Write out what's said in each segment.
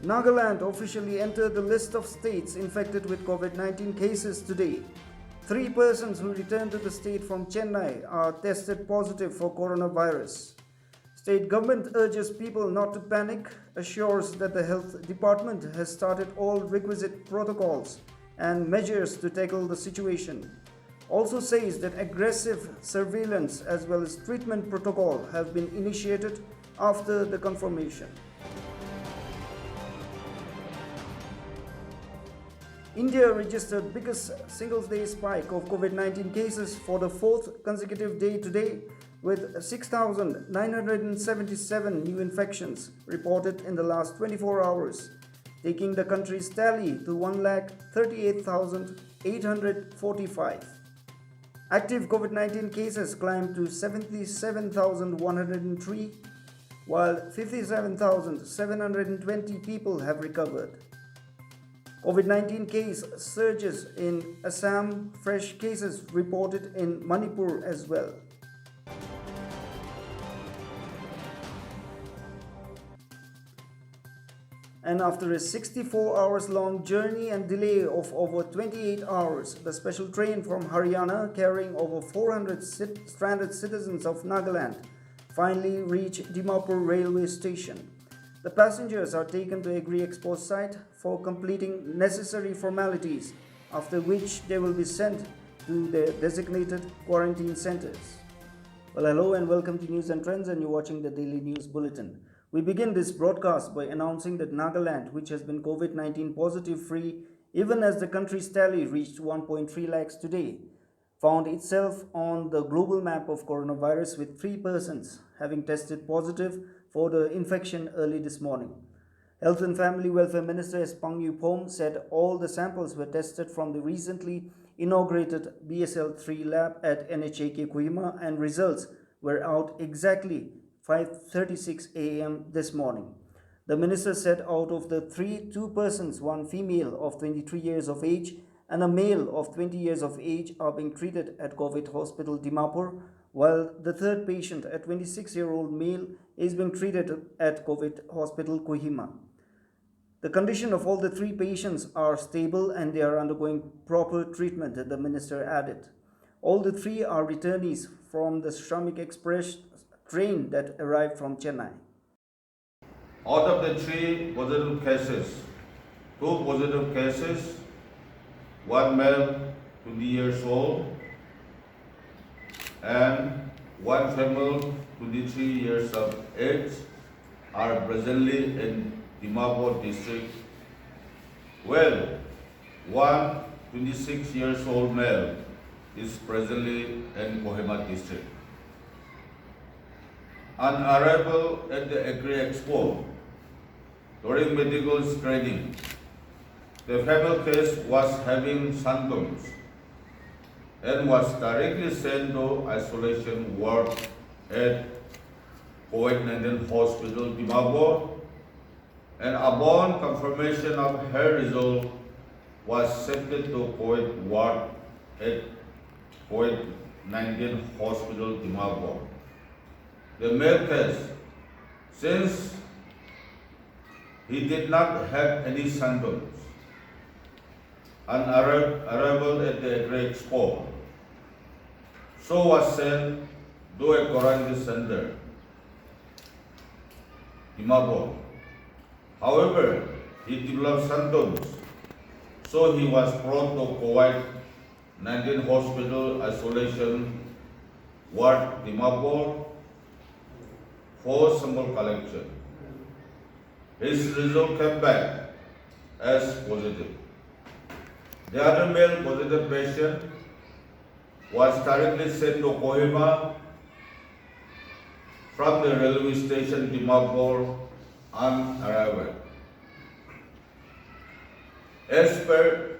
Nagaland officially entered the list of states infected with COVID-19 cases today. 3 persons who returned to the state from Chennai are tested positive for coronavirus. State government urges people not to panic, assures that the health department has started all requisite protocols and measures to tackle the situation. Also says that aggressive surveillance as well as treatment protocol have been initiated after the confirmation. India registered biggest single-day spike of COVID-19 cases for the fourth consecutive day today, with 6,977 new infections reported in the last 24 hours, taking the country's tally to 138,845. Active COVID-19 cases climbed to 77,103, while 57,720 people have recovered. COVID-19 case surges in Assam, fresh cases reported in Manipur as well. And after a 64 hours long journey and delay of over 28 hours, the special train from Haryana carrying over 400 stranded citizens of Nagaland finally reached Dimapur railway station. The passengers are taken to Agri Expo site for completing necessary formalities, after which they will be sent to their designated quarantine centers. Well, hello and welcome to News and Trends, and you're watching the Daily News Bulletin. We begin this broadcast by announcing that Nagaland, which has been COVID-19 positive free even as the country's tally reached 1.3 lakhs today, found itself on the global map of coronavirus with 3 persons having tested positive for the infection early this morning. Health and Family Welfare Minister S. Pangyu Pom said all the samples were tested from the recently inaugurated BSL-3 lab at NHAK Kohima, and results were out exactly 5:36 a.m. this morning. The minister said out of the 2 persons, 1 female of 23 years of age and a male of 20 years of age are being treated at COVID Hospital Dimapur, while the 3rd patient, a 26-year-old male, is being treated at COVID Hospital Kohima. The condition of all the 3 patients are stable and they are undergoing proper treatment, the minister added. All the 3 are returnees from the Shramik Express train that arrived from Chennai. Out of the 3 positive cases, 2 positive cases, 1 male 20 years old and 1 female 23 years of age are presently in Dimapur district, while 1 26 years old male is presently in Kohima district. On arrival at the Agri Expo, during medical screening, the female case was having symptoms and was directly sent to isolation ward at COVID-19 Hospital Dimapur, and upon confirmation of her result was shifted to COVID ward at COVID-19 Hospital Dimapur. The male case, since he did not have any symptoms, on arrival at the Agri Expo, so was sent to a quarantine center, Dimapur. However, he developed symptoms, so he was brought to COVID-19 Hospital Isolation Ward, Dimapur, for sample collection. His result came back as positive. The other male positive patient was directly sent to Kohima from the railway station Dimapur on arrival. As per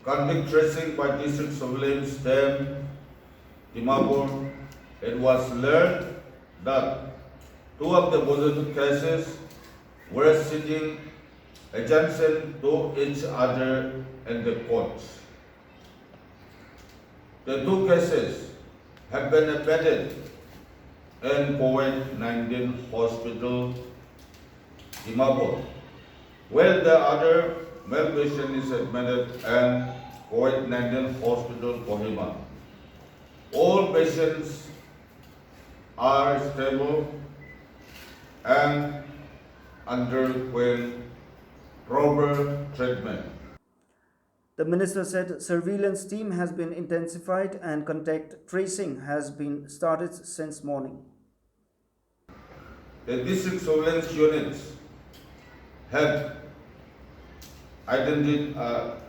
contact tracing by district surveillance team Dimapur, it was learned that 2 of the positive cases were sitting adjacent to each other in the coach. The 2 cases have been admitted in COVID-19 Hospital Dimapur while the other male patient is admitted in COVID-19 Hospital Kohima. All patients are stable and undergoing proper treatment. The minister said surveillance team has been intensified and contact tracing has been started since morning. The district surveillance units have identified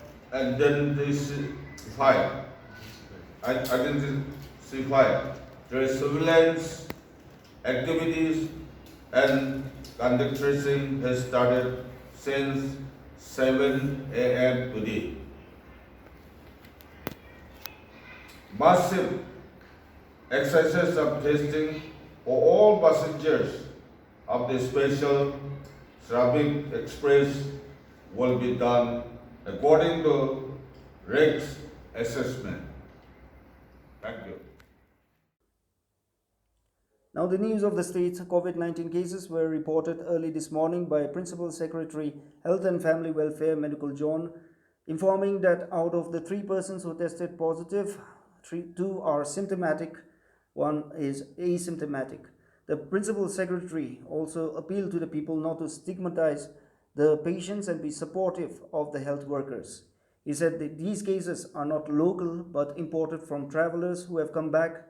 the surveillance activities and contact tracing has started since 7 a.m. today. Massive exercises of testing for all passengers of the special Shravik Express will be done according to RICS assessment. Thank you. Now the news of the state's COVID-19 cases were reported early this morning by Principal Secretary Health and Family Welfare Medical John, informing that out of the 3 persons who tested positive, 2 are symptomatic, 1 is asymptomatic. The Principal Secretary also appealed to the people not to stigmatize the patients and be supportive of the health workers. He said that these cases are not local but imported from travelers who have come back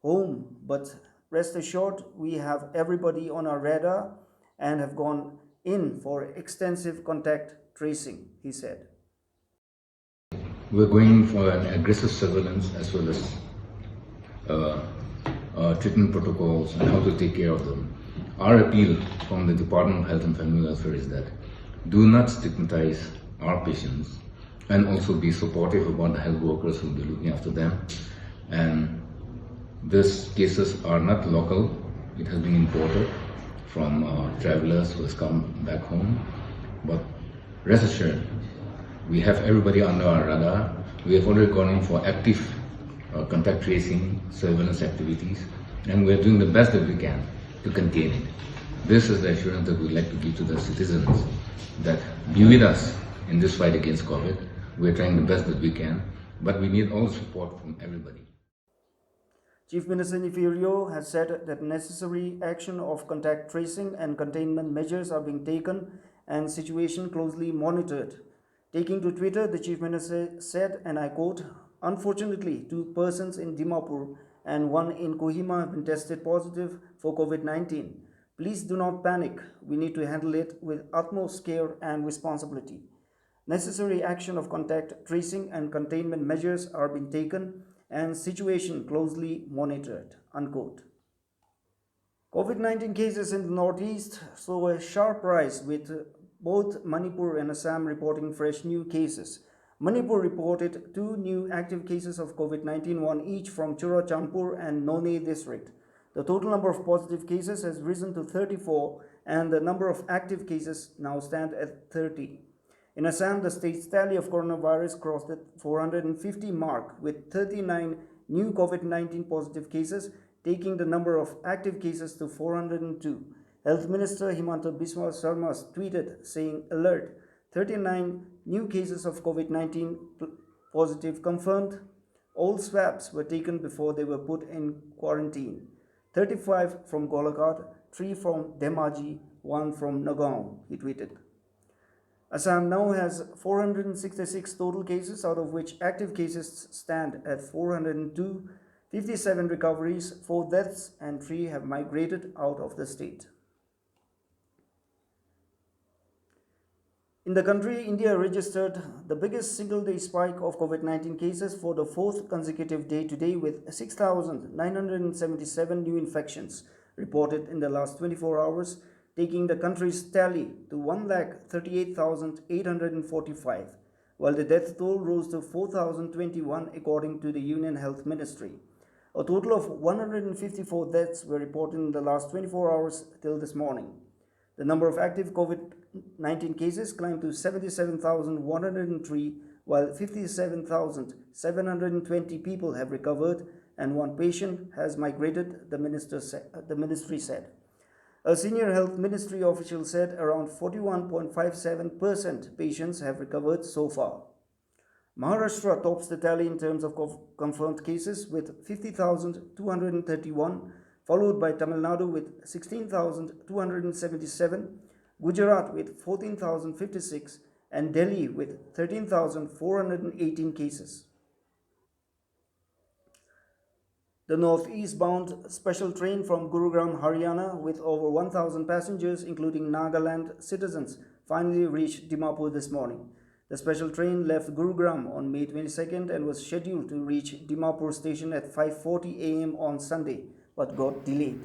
home, but rest assured we have everybody on our radar and have gone in for extensive contact tracing, he said. We're going for an aggressive surveillance as well as treatment protocols and how to take care of them. Our appeal from the Department of Health and Family Welfare is that do not stigmatize our patients and also be supportive about the health workers who will be looking after them. And these cases are not local. It has been imported from travelers who has come back home. But rest assured, we have everybody under our radar. We have already gone in for active contact tracing, surveillance activities, and we are doing the best that we can to contain it. This is the assurance that we'd like to give to the citizens that be with us in this fight against COVID. We are trying the best that we can, but we need all the support from everybody. Chief Minister Nefirio has said that necessary action of contact tracing and containment measures are being taken and situation closely monitored. Taking to Twitter, the Chief Minister said, and I quote, "Unfortunately, 2 persons in Dimapur and 1 in Kohima have been tested positive for COVID-19. Please do not panic. We need to handle it with utmost care and responsibility. Necessary action of contact tracing and containment measures are being taken and situation closely monitored," unquote. COVID-19 cases in the northeast saw a sharp rise with both Manipur and Assam reporting fresh new cases. Manipur reported 2 new active cases of COVID-19, 1 each from Churachandpur and None district. The total number of positive cases has risen to 34 and the number of active cases now stand at 30. In Assam, the state's tally of coronavirus crossed the 450 mark with 39 new COVID-19 positive cases, taking the number of active cases to 402. Health Minister Himanta Biswa Sarma tweeted saying, "Alert, 39 new cases of COVID-19 positive confirmed. All swabs were taken before they were put in quarantine. 35 from Golaghat, 3 from Dhemaji, 1 from Nagaon," he tweeted. Assam now has 466 total cases, out of which active cases stand at 402, 57 recoveries, 4 deaths, and 3 have migrated out of the state. In the country, India registered the biggest single-day spike of COVID-19 cases for the 4th consecutive day today, with 6,977 new infections reported in the last 24 hours, taking the country's tally to 138,845, while the death toll rose to 4,021 according to the Union Health Ministry. A total of 154 deaths were reported in the last 24 hours till this morning. The number of active COVID-19 cases climbed to 77,103, while 57,720 people have recovered and 1 patient has migrated, the ministry said. A senior health ministry official said around 41.57% patients have recovered so far. Maharashtra tops the tally in terms of confirmed cases with 50,231, followed by Tamil Nadu with 16,277, Gujarat with 14,056, and Delhi with 13,418 cases. The northeast-bound special train from Gurugram, Haryana, with over 1,000 passengers, including Nagaland citizens, finally reached Dimapur this morning. The special train left Gurugram on May 22nd and was scheduled to reach Dimapur station at 5:40 a.m. on Sunday, but got delayed.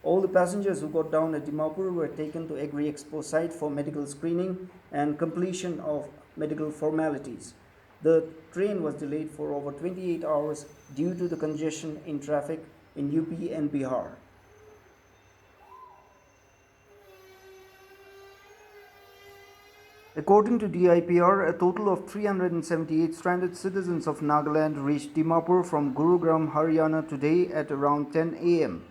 All the passengers who got down at Dimapur were taken to Agri Expo site for medical screening and completion of medical formalities. The train was delayed for over 28 hours due to the congestion in traffic in UP and Bihar. According to DIPR, a total of 378 stranded citizens of Nagaland reached Dimapur from Gurugram, Haryana today at around 10 a.m.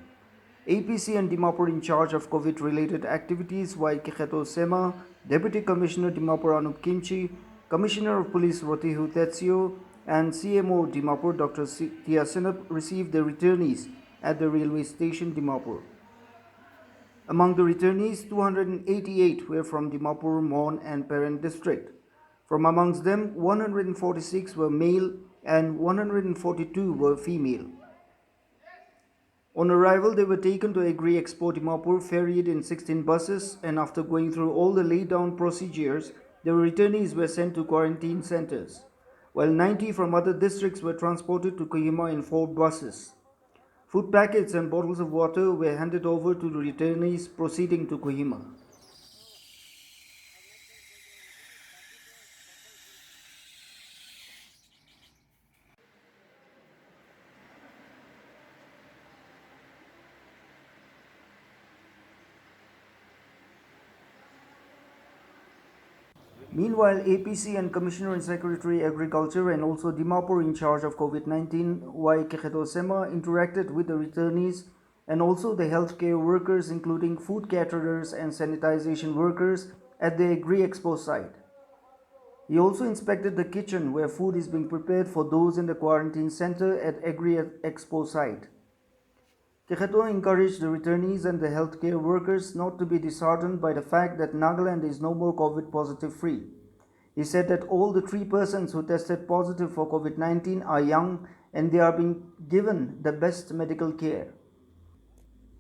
APC and Dimapur in charge of COVID-related activities Y. Kekheto Sema, Deputy Commissioner Dimapur Anup Kimchi, Commissioner of Police Rotihu Tetsio, and CMO Dimapur Dr. Tia Sinap received the returnees at the railway station Dimapur. Among the returnees, 288 were from Dimapur, Mon and Peren district. From amongst them, 146 were male and 142 were female. On arrival, they were taken to Agri Expo Dimapur, ferried in 16 buses, and after going through all the laid-down procedures, the returnees were sent to quarantine centers, while 90 from other districts were transported to Kohima in 4 buses. Food packets and bottles of water were handed over to the returnees proceeding to Kohima. Meanwhile, APC and Commissioner and Secretary Agriculture and also Dimapur in charge of COVID-19, Y. Kekheto Sema, interacted with the returnees and also the healthcare workers, including food caterers and sanitization workers at the Agri Expo site. He also inspected the kitchen where food is being prepared for those in the quarantine center at Agri Expo site. Kekheto encouraged the returnees and the healthcare workers not to be disheartened by the fact that Nagaland is no more COVID positive free. He said that all the 3 persons who tested positive for COVID-19 are young and they are being given the best medical care.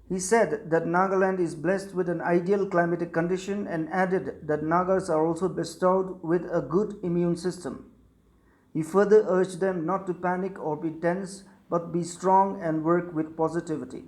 He said that Nagaland is blessed with an ideal climatic condition and added that Nagas are also bestowed with a good immune system. He further urged them not to panic or be tense, but be strong and work with positivity.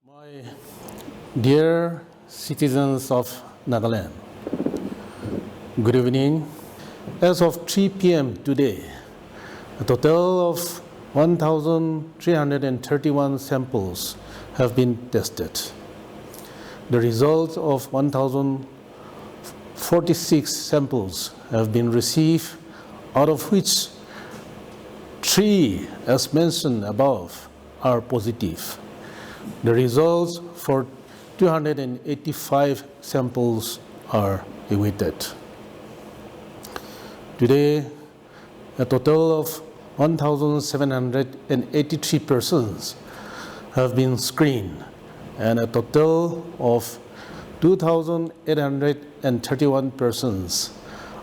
My dear citizens of Nagaland, good evening. As of 3 p.m. today, a total of 1,331 samples have been tested. The results of 1,046 samples have been received, out of which 3, as mentioned above, are positive. The results for 285 samples are awaited. Today, a total of 1,783 persons have been screened, and a total of 2,831 persons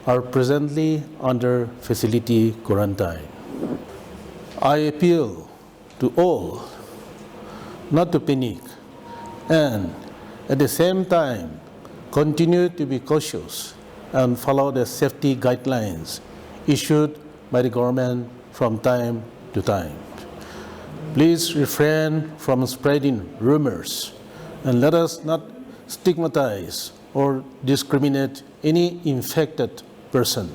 are presently under facility quarantine. I appeal to all not to panic and at the same time continue to be cautious and follow the safety guidelines issued by the government from time to time. Please refrain from spreading rumors and let us not stigmatize or discriminate any infected person,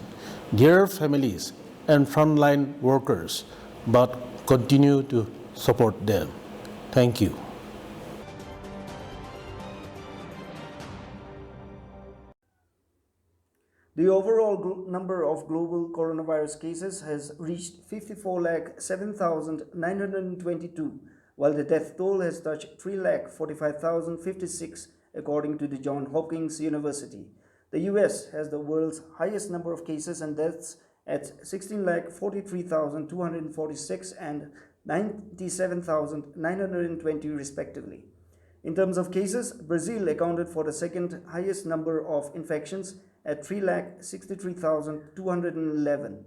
their families, and frontline workers, but continue to support them. Thank you. The overall number of global coronavirus cases has reached 54,07,922, while the death toll has touched 3,45,056, according to the Johns Hopkins University. The US has the world's highest number of cases and deaths at 16,43,246 and 97,920 respectively. In terms of cases, Brazil accounted for the second highest number of infections at 3,63,211.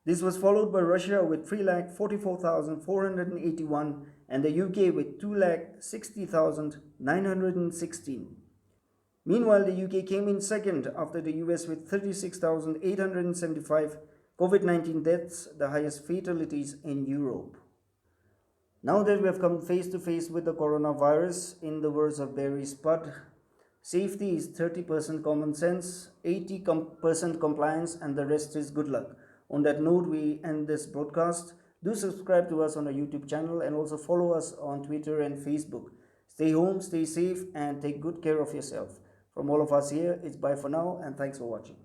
This was followed by Russia with 3,44,481 and the UK with 2,60,916. Meanwhile, the UK came in second after the US with 36,875 COVID-19 deaths, the highest fatalities in Europe. Now that we have come face to face with the coronavirus, in the words of Barry Spud, safety is 30% common sense, 80% compliance, and the rest is good luck. On that note, we end this broadcast. Do subscribe to us on our YouTube channel and also follow us on Twitter and Facebook. Stay home, stay safe, and take good care of yourself. From all of us here, it's bye for now, and thanks for watching.